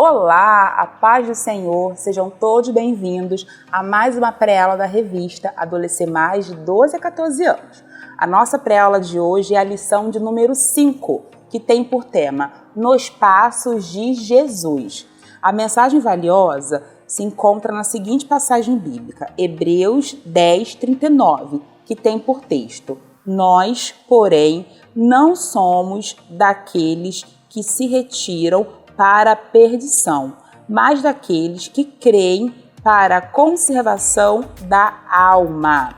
Olá, a paz do Senhor, sejam todos bem-vindos a mais uma pré-aula da revista Adolescer Mais de 12 a 14 anos. A nossa pré-aula de hoje é a lição de número 5, que tem por tema Nos Passos de Jesus. A mensagem valiosa se encontra na seguinte passagem bíblica, Hebreus 10, 39, que tem por texto: Nós, porém, não somos daqueles que se retiram para a perdição, mas daqueles que creem para a conservação da alma.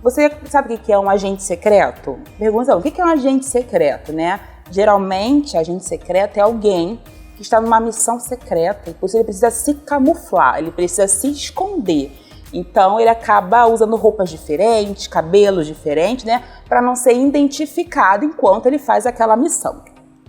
Você sabe o que é um agente secreto? Pergunta, o que é um agente secreto, né? Geralmente, agente secreto é alguém que está numa missão secreta e por isso ele precisa se camuflar, ele precisa se esconder. Então, ele acaba usando roupas diferentes, cabelos diferentes, né? Para não ser identificado enquanto ele faz aquela missão.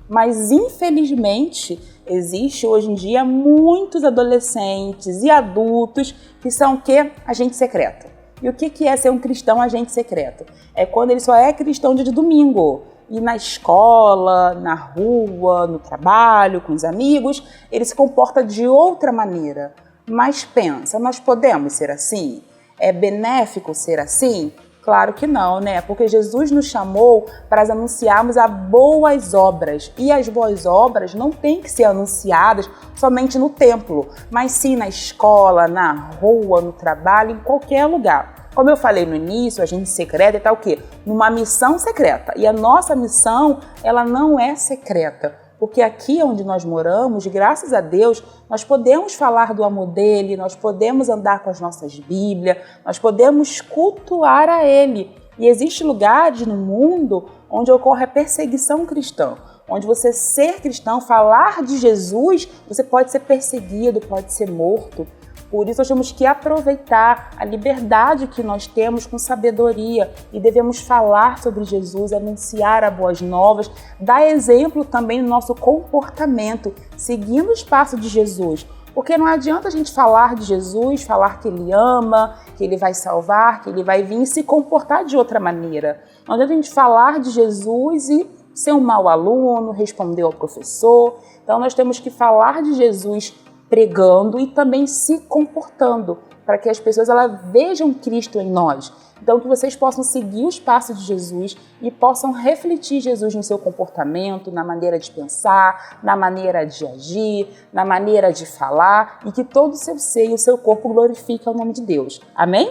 Mas, infelizmente, existe hoje em dia muitos adolescentes e adultos que são o quê? Agente secreto. E o que é ser um cristão agente secreto? É quando ele só é cristão dia de domingo. E na escola, na rua, no trabalho, com os amigos, ele se comporta de outra maneira. Mas pensa, nós podemos ser assim? É benéfico ser assim? Claro que não, né? Porque Jesus nos chamou para anunciarmos as boas obras. E as boas obras não têm que ser anunciadas somente no templo, mas sim na escola, na rua, no trabalho, em qualquer lugar. Como eu falei no início, a gente secreta está o quê? Numa missão secreta. E a nossa missão, ela não é secreta. Porque aqui onde nós moramos, graças a Deus, nós podemos falar do amor dele, nós podemos andar com as nossas Bíblias, nós podemos cultuar a ele. E existem lugares no mundo onde ocorre a perseguição cristã, onde você ser cristão, falar de Jesus, você pode ser perseguido, pode ser morto. Por isso, nós temos que aproveitar a liberdade que nós temos com sabedoria e devemos falar sobre Jesus, anunciar as boas novas, dar exemplo também no nosso comportamento, seguindo os passos de Jesus. Porque não adianta a gente falar de Jesus, falar que ele ama, que ele vai salvar, que ele vai vir e se comportar de outra maneira. Não adianta a gente falar de Jesus e ser um mau aluno, responder ao professor. Então, nós temos que falar de Jesus pregando e também se comportando, para que as pessoas vejam Cristo em nós. Então, que vocês possam seguir os passos de Jesus e possam refletir Jesus no seu comportamento, na maneira de pensar, na maneira de agir, na maneira de falar, e que todo o seu ser e o seu corpo glorifiquem o nome de Deus. Amém?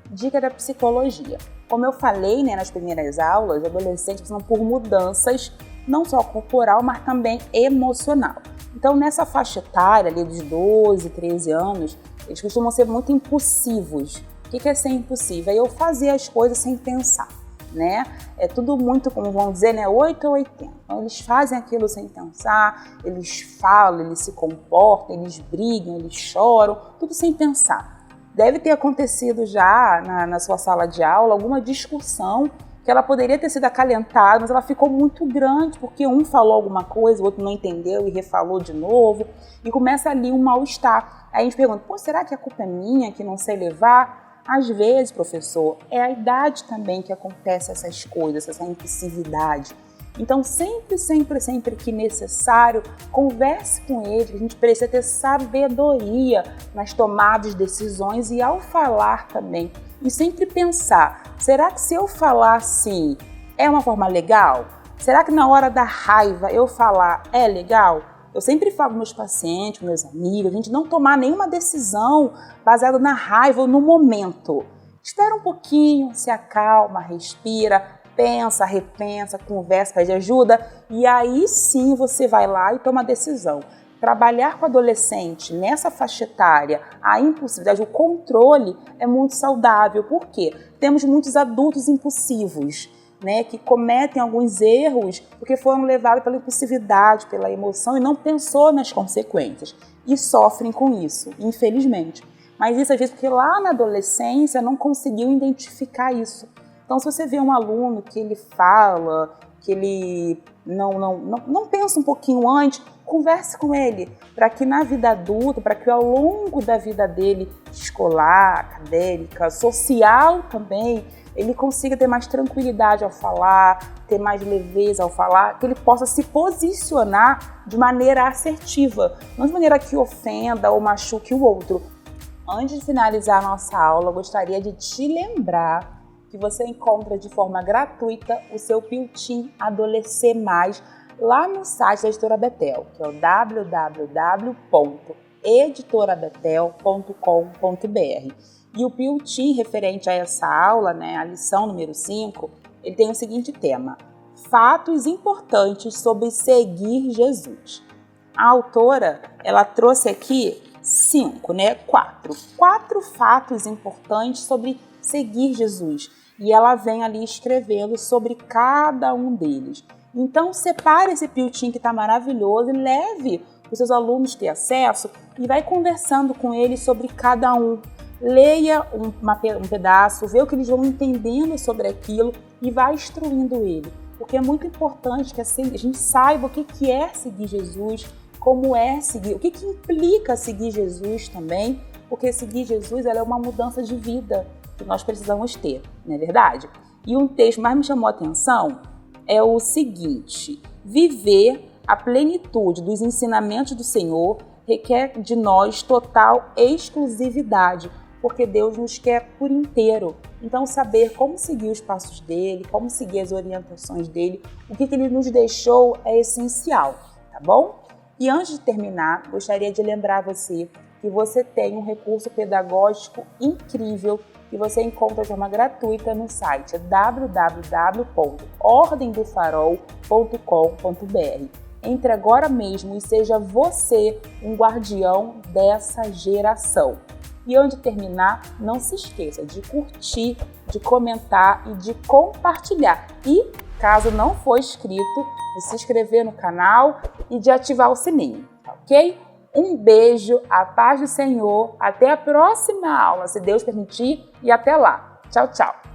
Dica da psicologia. Como eu falei, nas primeiras aulas, adolescentes passam por mudanças, não só corporal, mas também emocional. Então, nessa faixa etária, ali dos 12, 13 anos, eles costumam ser muito impulsivos. O que é ser impulsivo? É eu fazer as coisas sem pensar, né? É tudo muito, como vão dizer, 8 ou 80. Então, eles fazem aquilo sem pensar, eles falam, eles se comportam, eles brigam, eles choram, tudo sem pensar. Deve ter acontecido já na sua sala de aula alguma discussão que ela poderia ter sido acalentada, mas ela ficou muito grande, porque um falou alguma coisa, o outro não entendeu e refalou de novo, e começa ali um mal-estar. Aí a gente pergunta, será que a culpa é minha, que não sei levar? Às vezes, professor, é a idade também que acontece essas coisas, essa impulsividade. Então, sempre que necessário, converse com ele. A gente precisa ter sabedoria nas tomadas de decisões e ao falar também. E sempre pensar, será que se eu falar assim é uma forma legal? Será que na hora da raiva eu falar é legal? Eu sempre falo com meus pacientes, meus amigos, a gente não tomar nenhuma decisão baseada na raiva ou no momento. Espera um pouquinho, se acalma, respira, pensa, repensa, conversa, pede ajuda e aí sim você vai lá e toma a decisão. Trabalhar com adolescente nessa faixa etária, a impulsividade, o controle é muito saudável. Por quê? Temos muitos adultos impulsivos, que cometem alguns erros porque foram levados pela impulsividade, pela emoção e não pensou nas consequências. E sofrem com isso, infelizmente. Mas isso às vezes porque lá na adolescência não conseguiu identificar isso. Então, se você vê um aluno que ele fala que ele não pensa um pouquinho antes, converse com ele, para que na vida adulta, para que ao longo da vida dele, escolar, acadêmica, social também, ele consiga ter mais tranquilidade ao falar, ter mais leveza ao falar, que ele possa se posicionar de maneira assertiva, não de maneira que ofenda ou machuque o outro. Antes de finalizar a nossa aula, gostaria de te lembrar que você encontra de forma gratuita o seu Piltim Adolescer Mais lá no site da Editora Betel, que é o www.editorabetel.com.br. E o Piltim, referente a essa aula, a lição número 5, ele tem o seguinte tema: fatos importantes sobre seguir Jesus. A autora, ela trouxe aqui quatro fatos importantes sobre seguir Jesus. E ela vem ali escrevendo sobre cada um deles. Então, separe esse Piltim que está maravilhoso e leve os seus alunos ter acesso e vai conversando com eles sobre cada um. Leia um pedaço, vê o que eles vão entendendo sobre aquilo e vai instruindo ele. Porque é muito importante que assim, a gente saiba o que é seguir Jesus, como é seguir, o que implica seguir Jesus também, porque seguir Jesus é uma mudança de vida que nós precisamos ter, não é verdade? E um texto mais me chamou a atenção é o seguinte: viver a plenitude dos ensinamentos do Senhor requer de nós total exclusividade, porque Deus nos quer por inteiro. Então, saber como seguir os passos dele, como seguir as orientações dele, o que ele nos deixou é essencial, tá bom? E antes de terminar, gostaria de lembrar você que você tem um recurso pedagógico incrível que você encontra de forma gratuita no site www.ordemdofarol.com.br. Entre agora mesmo e seja você um guardião dessa geração. E antes de terminar, não se esqueça de curtir, de comentar e de compartilhar. E, caso não for inscrito, de se inscrever no canal e de ativar o sininho, ok? Um beijo, a paz do Senhor, até a próxima aula, se Deus permitir, e até lá. Tchau, tchau!